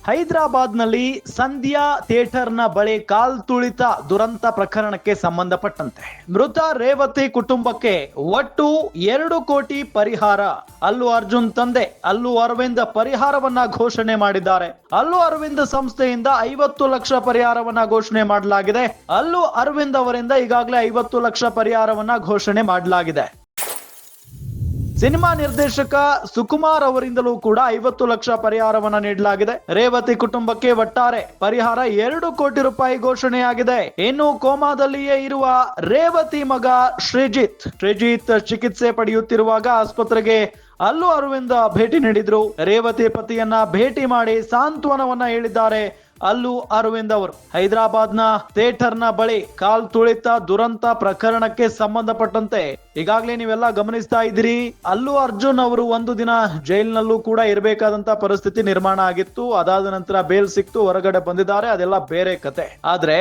ಹೈದರಾಬಾದ್ನಲ್ಲಿ ಸಂಧ್ಯಾ ಥಿಯೇಟರ್ನ ಬಳಿ ಕಾಲ್ ತುಳಿತ ದುರಂತ ಪ್ರಕರಣಕ್ಕೆ ಸಂಬಂಧಪಟ್ಟಂತೆ ಮೃತ ರೇವತಿ ಕುಟುಂಬಕ್ಕೆ ಒಟ್ಟು 2 ಕೋಟಿ ಪರಿಹಾರ. ಅಲ್ಲು ಅರ್ಜುನ್ ತಂದೆ ಅಲ್ಲು ಅರವಿಂದ್ ಪರಿಹಾರವನ್ನ ಘೋಷಣೆ ಮಾಡಿದ್ದಾರೆ. ಅಲ್ಲು ಅರವಿಂದ್ ಸಂಸ್ಥೆಯಿಂದ 50 ಲಕ್ಷ ಪರಿಹಾರವನ್ನ ಘೋಷಣೆ ಮಾಡಲಾಗಿದೆ. ಅಲ್ಲು ಅರವಿಂದ್ ಅವರಿಂದ ಈಗಾಗಲೇ 50 ಲಕ್ಷ ಪರಿಹಾರವನ್ನ ಘೋಷಣೆ ಮಾಡಲಾಗಿದೆ. ಸಿನಿಮಾ ನಿರ್ದೇಶಕ ಸುಕುಮಾರ್ ಅವರಿಂದಲೂ ಕೂಡ 50 ಲಕ್ಷ ಪರಿಹಾರವನ್ನ ನೀಡಲಾಗಿದೆ. ರೇವತಿ ಕುಟುಂಬಕ್ಕೆ ಒಟ್ಟಾರೆ ಪರಿಹಾರ 2 ಕೋಟಿ ರೂಪಾಯಿ ಘೋಷಣೆಯಾಗಿದೆ. ಇನ್ನು ಕೋಮಾದಲ್ಲಿಯೇ ಇರುವ ರೇವತಿ ಮಗ ಶ್ರೀಜಿತ್ ಚಿಕಿತ್ಸೆ ಪಡೆಯುತ್ತಿರುವಾಗ ಆಸ್ಪತ್ರೆಗೆ ಅಲ್ಲು ಅರವಿಂದ್ ಭೇಟಿ ನೀಡಿದ್ರು. ರೇವತಿ ಪತಿಯನ್ನ ಭೇಟಿ ಮಾಡಿ ಸಾಂತ್ವನವನ್ನ ಹೇಳಿದ್ದಾರೆ ಅಲ್ಲು ಅರವಿಂದ್ ಅವರು. ಹೈದರಾಬಾದ್ನ ಥಿಯೇಟರ್ನ ಬಳಿ ಕಾಲ್ ತುಳಿತ ದುರಂತ ಪ್ರಕರಣಕ್ಕೆ ಸಂಬಂಧಪಟ್ಟಂತೆ ಈಗಾಗಲೇ ನೀವೆಲ್ಲ ಗಮನಿಸ್ತಾ ಇದ್ದೀರಿ. ಅಲ್ಲು ಅರ್ಜುನ್ ಅವರು ಒಂದು ದಿನ ಜೈಲಿನಲ್ಲೂ ಕೂಡ ಇರಬೇಕಾದಂತ ಪರಿಸ್ಥಿತಿ ನಿರ್ಮಾಣ ಆಗಿತ್ತು. ಅದಾದ ನಂತರ ಬೇಲ್ ಸಿಕ್ತು, ಹೊರಗಡೆ ಬಂದಿದ್ದಾರೆ, ಅದೆಲ್ಲ ಬೇರೆ ಕತೆ. ಆದ್ರೆ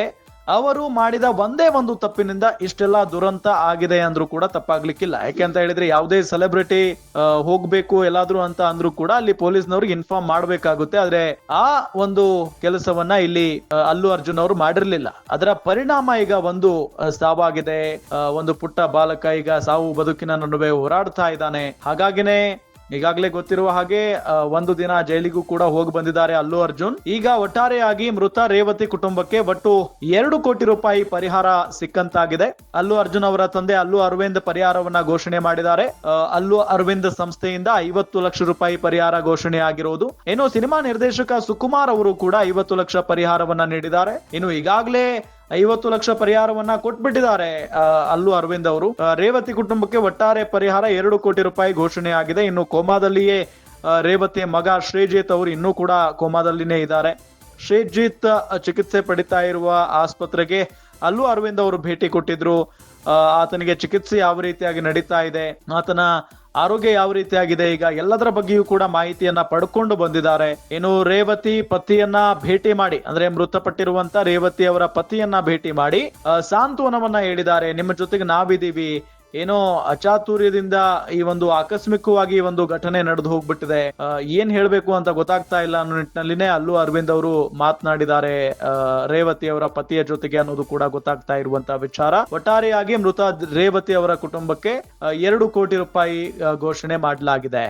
ಅವರು ಮಾಡಿದ ಒಂದೇ ಒಂದು ತಪ್ಪಿನಿಂದ ಇಷ್ಟೆಲ್ಲ ದುರಂತ ಆಗಿದೆ ಅಂದ್ರೂ ಕೂಡ ತಪ್ಪಾಗ್ಲಿಕ್ಕಿಲ್ಲ. ಯಾಕೆ ಅಂತ ಹೇಳಿದ್ರೆ ಯಾವುದೇ ಸೆಲೆಬ್ರಿಟಿ ಹೋಗ್ಬೇಕು ಎಲ್ಲಾದ್ರೂ ಅಂತ ಅಂದ್ರೂ ಕೂಡ ಅಲ್ಲಿ ಪೊಲೀಸ್ನವ್ರಿಗೆ ಇನ್ಫಾರ್ಮ್ ಮಾಡ್ಬೇಕಾಗುತ್ತೆ. ಆದ್ರೆ ಆ ಒಂದು ಕೆಲಸವನ್ನ ಇಲ್ಲಿ ಅಲ್ಲು ಅರ್ಜುನ್ ಅವರು ಮಾಡಿರ್ಲಿಲ್ಲ. ಅದರ ಪರಿಣಾಮ ಈಗ ಒಂದು ಸಾವಾಗಿದೆ. ಒಂದು ಪುಟ್ಟ ಬಾಲಕ ಈಗ ಸಾವು ಬದುಕಿನ ನಡುವೆ ಹೋರಾಡ್ತಾ ಇದ್ದಾನೆ. ಹಾಗಾಗಿನೇ ಈಗಾಗಲೇ ಗೊತ್ತಿರುವ ಹಾಗೆ ಒಂದು ದಿನ ಜೈಲಿಗೂ ಕೂಡ ಹೋಗಿ ಬಂದಿದ್ದಾರೆ ಅಲ್ಲು ಅರ್ಜುನ್. ಈಗ ಒಟ್ಟಾರೆಯಾಗಿ ಮೃತ ರೇವತಿ ಕುಟುಂಬಕ್ಕೆ ಒಟ್ಟು 2 ಕೋಟಿ ರೂಪಾಯಿ ಪರಿಹಾರ ಸಿಕ್ಕಂತಾಗಿದೆ. ಅಲ್ಲು ಅರ್ಜುನ್ ಅವರ ತಂದೆ ಅಲ್ಲು ಅರವಿಂದ್ ಪರಿಹಾರವನ್ನ ಘೋಷಣೆ ಮಾಡಿದ್ದಾರೆ. ಅಲ್ಲು ಅರವಿಂದ್ ಸಂಸ್ಥೆಯಿಂದ 50 ಲಕ್ಷ ರೂಪಾಯಿ ಪರಿಹಾರ ಘೋಷಣೆ ಆಗಿರುವುದು. ಇನ್ನು ಸಿನಿಮಾ ನಿರ್ದೇಶಕ ಸುಕುಮಾರ್ ಅವರು ಕೂಡ 50 ಲಕ್ಷ ಪರಿಹಾರವನ್ನ ನೀಡಿದ್ದಾರೆ. ಇನ್ನು ಈಗಾಗಲೇ 50 ಲಕ್ಷ ಪರಿಹಾರವನ್ನ ಕೊಟ್ಬಿಟ್ಟಿದ್ದಾರೆ ಅಲ್ಲು ಅರವಿಂದ್ ಅವರು. ರೇವತಿ ಕುಟುಂಬಕ್ಕೆ ಒಟ್ಟಾರೆ ಪರಿಹಾರ 2 ಕೋಟಿ ರೂಪಾಯಿ ಘೋಷಣೆ ಆಗಿದೆ. ಇನ್ನು ಕೋಮಾದಲ್ಲಿಯೇ ರೇವತಿಯ ಮಗ ಶ್ರೀಜಿತ್ ಅವರು ಇನ್ನೂ ಕೂಡ ಕೋಮಾದಲ್ಲಿನೇ ಇದ್ದಾರೆ. ಶ್ರೀಜಿತ್ ಚಿಕಿತ್ಸೆ ಪಡಿತಾ ಇರುವ ಆಸ್ಪತ್ರೆಗೆ ಅಲ್ಲು ಅರವಿಂದ್ ಅವರು ಭೇಟಿ ಕೊಟ್ಟಿದ್ರು. ಆತನಿಗೆ ಚಿಕಿತ್ಸೆ ಯಾವ ರೀತಿಯಾಗಿ ನಡೀತಾ ಇದೆ, ಆತನ ಆರೋಗ್ಯ ಯಾವ ರೀತಿಯಾಗಿದೆ, ಈಗ ಎಲ್ಲದರ ಬಗ್ಗೆಯೂ ಕೂಡ ಮಾಹಿತಿಯನ್ನ ಪಡ್ಕೊಂಡು ಬಂದಿದ್ದಾರೆ. ಇನ್ನು ರೇವತಿ ಪತಿಯನ್ನ ಭೇಟಿ ಮಾಡಿ, ಅಂದ್ರೆ ಮೃತಪಟ್ಟಿರುವಂತ ರೇವತಿ ಅವರ ಪತಿಯನ್ನ ಭೇಟಿ ಮಾಡಿ ಸಾಂತ್ವನವನ್ನ ಹೇಳಿದ್ದಾರೆ. ನಿಮ್ಮ ಜೊತೆಗೆ ನಾವಿದೀವಿ, ಏನೋ ಅಚಾತುರ್ಯದಿಂದ ಈ ಒಂದು ಆಕಸ್ಮಿಕವಾಗಿ ಒಂದು ಘಟನೆ ನಡೆದು ಹೋಗ್ಬಿಟ್ಟಿದೆ, ಏನ್ ಹೇಳ್ಬೇಕು ಅಂತ ಗೊತ್ತಾಗ್ತಾ ಇಲ್ಲ ಅನ್ನೋ ನಿಟ್ಟಿನಲ್ಲಿನೇ ಅಲ್ಲು ಅರವಿಂದ್ ಅವರು ಮಾತನಾಡಿದ್ದಾರೆ ರೇವತಿ ಅವರ ಪತಿಯ ಜೊತೆಗೆ ಅನ್ನೋದು ಕೂಡ ಗೊತ್ತಾಗ್ತಾ ಇರುವಂತಹ ವಿಚಾರ. ಒಟ್ಟಾರೆಯಾಗಿ ಮೃತ ರೇವತಿ ಅವರ ಕುಟುಂಬಕ್ಕೆ 2 ಕೋಟಿ ರೂಪಾಯಿ ಘೋಷಣೆ ಮಾಡಲಾಗಿದೆ.